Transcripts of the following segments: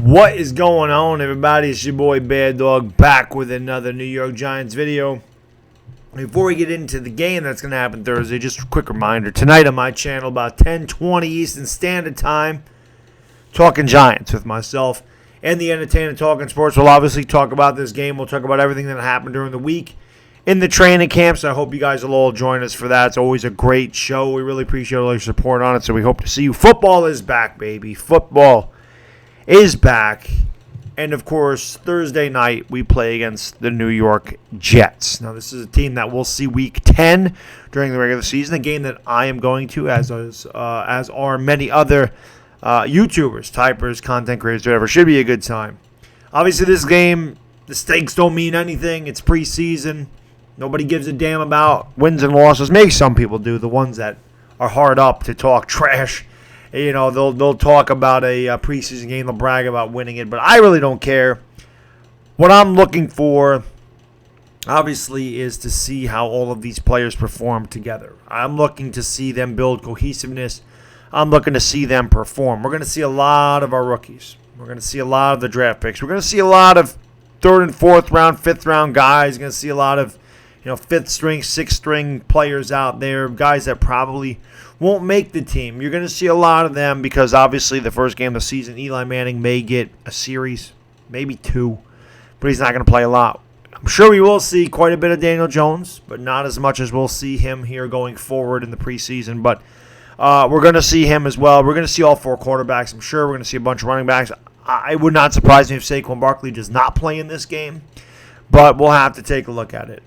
What is going on, everybody? It's your boy Baddog back with another New York Giants video. Before we get into the game that's going to happen Thursday, just a quick reminder. Tonight on my channel, about 10:20 Eastern Standard Time, Talking Giants with myself and the entertainer Talking Sports. We'll obviously talk about this game. We'll talk about everything that happened during the week in the training camps. I hope you guys will all join us for that. It's always a great show. We really appreciate all your support on it, so we hope to see you. Football is back, baby. Football is back. And, of course, Thursday night we play against the New York Jets. Now, this is a team that we'll see Week 10 during the regular season, a game that I am going to, as are many other YouTubers, typers, content creators, whatever. Should be a good time. Obviously, this game, the stakes don't mean anything. It's preseason. Nobody gives a damn about wins and losses. Maybe some people do, the ones that are hard up to talk trash. You know, they'll talk about a preseason game. They'll brag about winning it. But I really don't care. What I'm looking for, obviously, is to see how all of these players perform together. I'm looking to see them build cohesiveness. I'm looking to see them perform. We're going to see a lot of our rookies. We're going to see a lot of the draft picks. We're going to see a lot of third and fourth round, fifth round guys. We're going to see a lot of, fifth string, sixth string players out there, guys that probably won't make the team. You're going to see a lot of them because obviously the first game of the season, Eli Manning may get a series, maybe two, but he's not going to play a lot. I'm sure we will see quite a bit of Daniel Jones, but not as much as we'll see him here going forward in the preseason. But we're going to see him as well. We're going to see all four quarterbacks. I'm sure we're going to see a bunch of running backs. I would not surprise me if Saquon Barkley does not play in this game, but we'll have to take a look at it.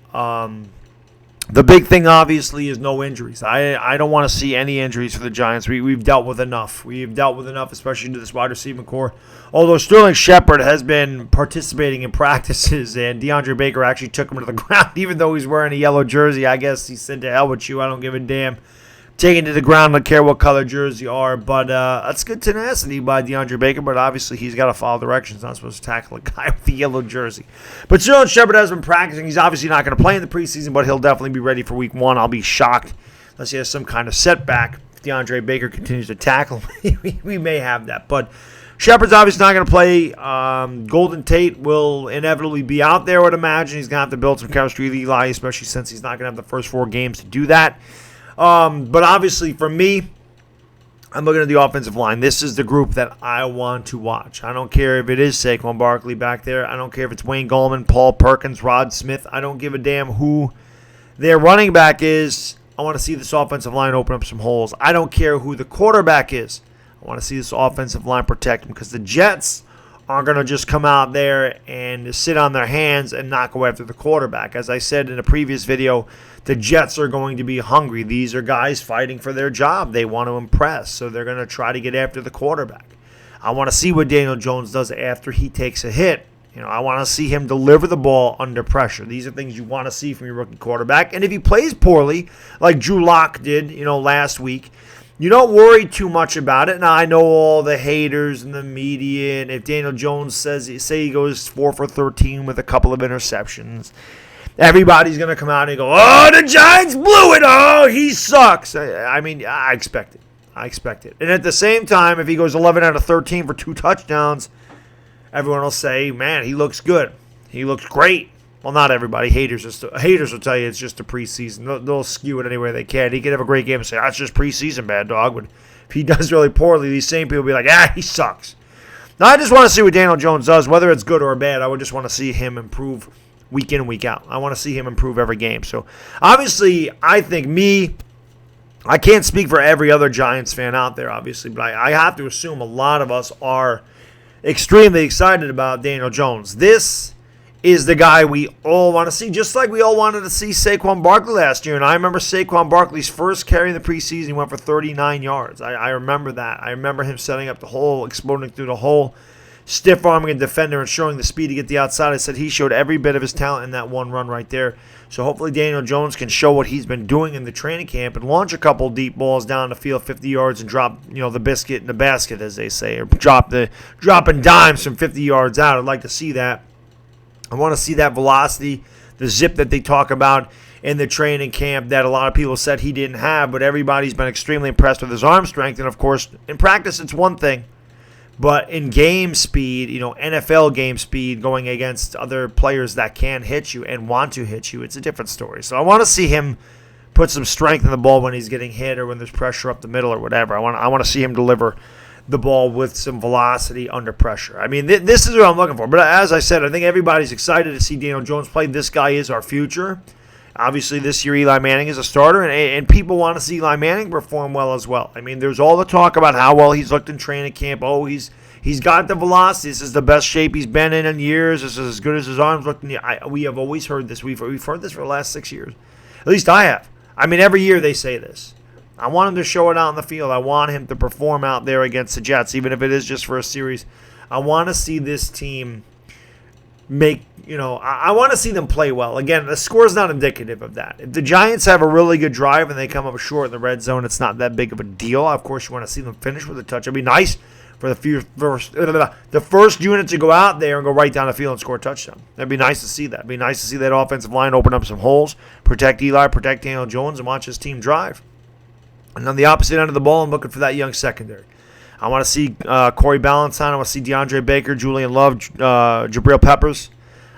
The big thing, obviously, is no injuries. I don't want to see any injuries for the Giants. We've dealt with enough. We've dealt with enough, especially to this wide receiver core. Although Sterling Shepard has been participating in practices, and DeAndre Baker actually took him to the ground, even though he's wearing a yellow jersey. I guess he said, to hell with you. I don't give a damn. Take him to the ground. Don't care what color jersey you are. But that's good tenacity by DeAndre Baker. But obviously, he's got to follow directions. Not supposed to tackle a guy with the yellow jersey. But Sterling Shepard has been practicing. He's obviously not going to play in the preseason, but he'll definitely be ready for Week 1. I'll be shocked unless he has some kind of setback. If DeAndre Baker continues to tackle, we may have that. But Shepard's obviously not going to play. Golden Tate will inevitably be out there, I would imagine. He's going to have to build some chemistry with Eli, especially since he's not going to have the first 4 games to do that. But obviously, for me, I'm looking at the offensive line. This is the group that I want to watch. I don't care if it is Saquon Barkley back there. I don't care if it's Wayne Gallman, Paul Perkins, Rod Smith. I don't give a damn who their running back is. I want to see this offensive line open up some holes. I don't care who the quarterback is. I want to see this offensive line protect them because the Jets aren't going to just come out there and sit on their hands and not go after the quarterback. As I said in a previous video, the Jets are going to be hungry. These are guys fighting for their job. They want to impress, so they're going to try to get after the quarterback. I want to see what Daniel Jones does after he takes a hit. I want to see him deliver the ball under pressure. These are things you want to see from your rookie quarterback. And if he plays poorly, like Drew Lock did, last week, you don't worry too much about it. Now, I know all the haters and the media, and if Daniel Jones say he goes 4 for 13 with a couple of interceptions, everybody's going to come out and go, oh, the Giants blew it. Oh, he sucks. I expect it. I expect it. And at the same time, if he goes 11 out of 13 for 2 touchdowns, everyone will say, man, he looks good. He looks great. Well, not everybody. Haters will tell you it's just a preseason. They'll skew it any way they can. He could have a great game and say, that's just preseason, bad dog. But if he does really poorly, these same people will be like, he sucks. Now, I just want to see what Daniel Jones does, whether it's good or bad. I would just want to see him improve week in and week out. I want to see him improve every game. So, obviously, I can't speak for every other Giants fan out there, obviously, but I have to assume a lot of us are extremely excited about Daniel Jones. This is the guy we all want to see, just like we all wanted to see Saquon Barkley last year. And I remember Saquon Barkley's first carry in the preseason, he went for 39 yards. I remember that. I remember him setting up the hole, exploding through the hole, stiff-arming a defender and showing the speed to get the outside. I said he showed every bit of his talent in that one run right there. So hopefully Daniel Jones can show what he's been doing in the training camp and launch a couple deep balls down the field 50 yards and drop, the biscuit in the basket, as they say, or dropping dimes from 50 yards out. I'd like to see that. I want to see that velocity, the zip that they talk about in the training camp that a lot of people said he didn't have, but everybody's been extremely impressed with his arm strength. And, of course, in practice, it's one thing. But in game speed, NFL game speed, going against other players that can hit you and want to hit you, it's a different story. So I want to see him put some strength in the ball when he's getting hit or when there's pressure up the middle or whatever. I want to see him deliver the ball with some velocity under pressure. I mean, this is what I'm looking for. But as I said, I think everybody's excited to see Daniel Jones play. This guy is our future. Obviously, this year Eli Manning is a starter, and people want to see Eli Manning perform well as well. I mean, there's all the talk about how well he's looked in training camp. Oh, he's got the velocity. This is the best shape he's been in years. This is as good as his arms look. We have always heard this. We've heard this for the last 6 years. At least I have. I mean, every year they say this. I want him to show it out in the field. I want him to perform out there against the Jets, even if it is just for a series. I want to see this team I want to see them play well. Again, the score is not indicative of that. If the Giants have a really good drive and they come up short in the red zone, it's not that big of a deal. Of course, you want to see them finish with a touch. It'd be nice for the first unit to go out there and go right down the field and score a touchdown. That'd be nice to see that. It'd be nice to see that offensive line open up some holes, protect Eli, protect Daniel Jones, and watch his team drive. And on the opposite end of the ball, I'm looking for that young secondary. I want to see Corey Ballantyne. I want to see DeAndre Baker, Julian Love, Jabril Peppers.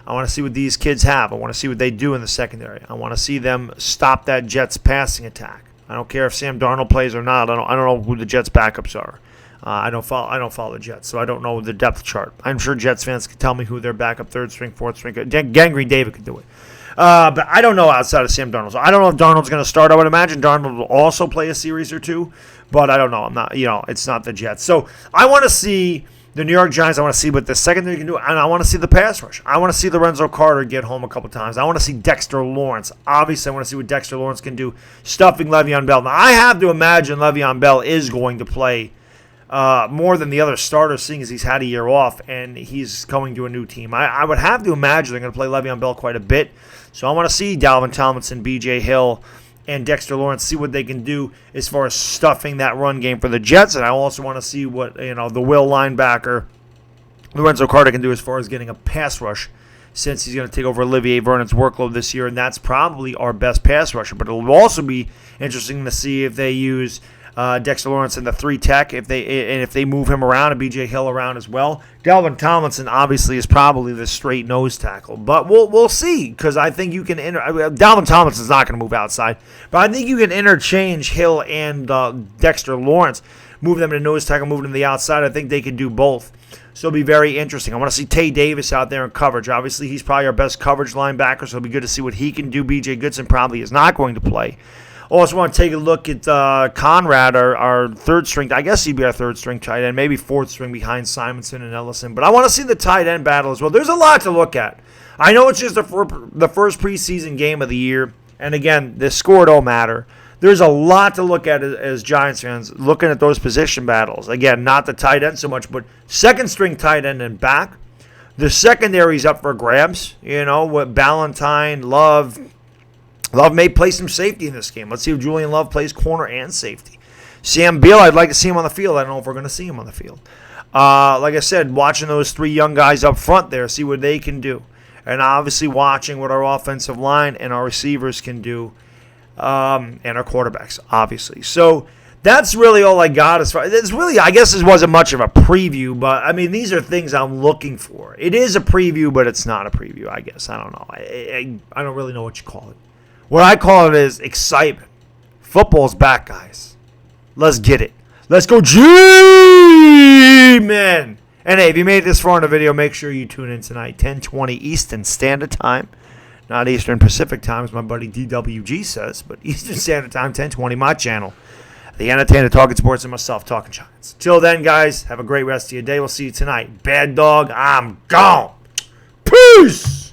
I want to see what these kids have. I want to see what they do in the secondary. I want to see them stop that Jets passing attack. I don't care if Sam Darnold plays or not. I don't know who the Jets backups are. I don't follow the Jets, so I don't know the depth chart. I'm sure Jets fans can tell me who their backup third string, fourth string. Gangrene David could do it. But I don't know outside of Sam Darnold. So I don't know if Darnold's going to start. I would imagine Darnold will also play a series or two, but I don't know. I'm not, it's not the Jets. So I want to see the New York Giants. I want to see what the secondary can do, and I want to see the pass rush. I want to see Lorenzo Carter get home a couple times. I want to see Dexter Lawrence. Obviously, I want to see what Dexter Lawrence can do stuffing Le'Veon Bell. Now, I have to imagine Le'Veon Bell is going to play more than the other starters, seeing as he's had a year off and he's going to a new team. I would have to imagine they're going to play Le'Veon Bell quite a bit. So I want to see Dalvin Tomlinson, B.J. Hill, and Dexter Lawrence, see what they can do as far as stuffing that run game for the Jets. And I also want to see what the will linebacker Lorenzo Carter can do as far as getting a pass rush, since he's going to take over Olivier Vernon's workload this year, and that's probably our best pass rusher. But it'll also be interesting to see if they use Dexter Lawrence in the 3 tech, if they move him around and B.J. Hill around as well. Dalvin Tomlinson obviously is probably the straight nose tackle, but we'll see, because I think you can Dalvin Tomlinson's not going to move outside, but I think you can interchange Hill and Dexter Lawrence, move them to nose tackle, move them to the outside. I think they can do both. So it'll be very interesting. I want to see Tay Davis out there in coverage. Obviously, he's probably our best coverage linebacker, so it'll be good to see what he can do. B.J. Goodson probably is not going to play. Also want to take a look at Conrad, our third string. I guess he'd be our third string tight end, maybe fourth string behind Simonson and Ellison. But I want to see the tight end battle as well. There's a lot to look at. I know it's just the first preseason game of the year. And again, the score don't matter. There's a lot to look at as Giants fans, looking at those position battles. Again, not the tight end so much, but second string tight end and back. The secondary's up for grabs. With Ballantyne, Love may play some safety in this game. Let's see if Julian Love plays corner and safety. Sam Beal, I'd like to see him on the field. I don't know if we're going to see him on the field. Like I said, watching those 3 young guys up front there, see what they can do. And obviously watching what our offensive line and our receivers can do, and our quarterbacks, obviously. So that's really all I got. I guess this wasn't much of a preview, but, I mean, these are things I'm looking for. It is a preview, but it's not a preview, I guess. I don't know. I don't really know what you call it. What I call it is excitement. Football's back, guys. Let's get it. Let's go G-Men! And hey, if you made it this far in the video, make sure you tune in tonight, 10:20 Eastern Standard Time. Not Eastern Pacific Time, as my buddy DWG says, but Eastern Standard Time, 10:20, my channel. The Entertainer, Talking Sports, and myself, Talking Giants. Till then, guys, have a great rest of your day. We'll see you tonight. Bad dog, I'm gone. Peace!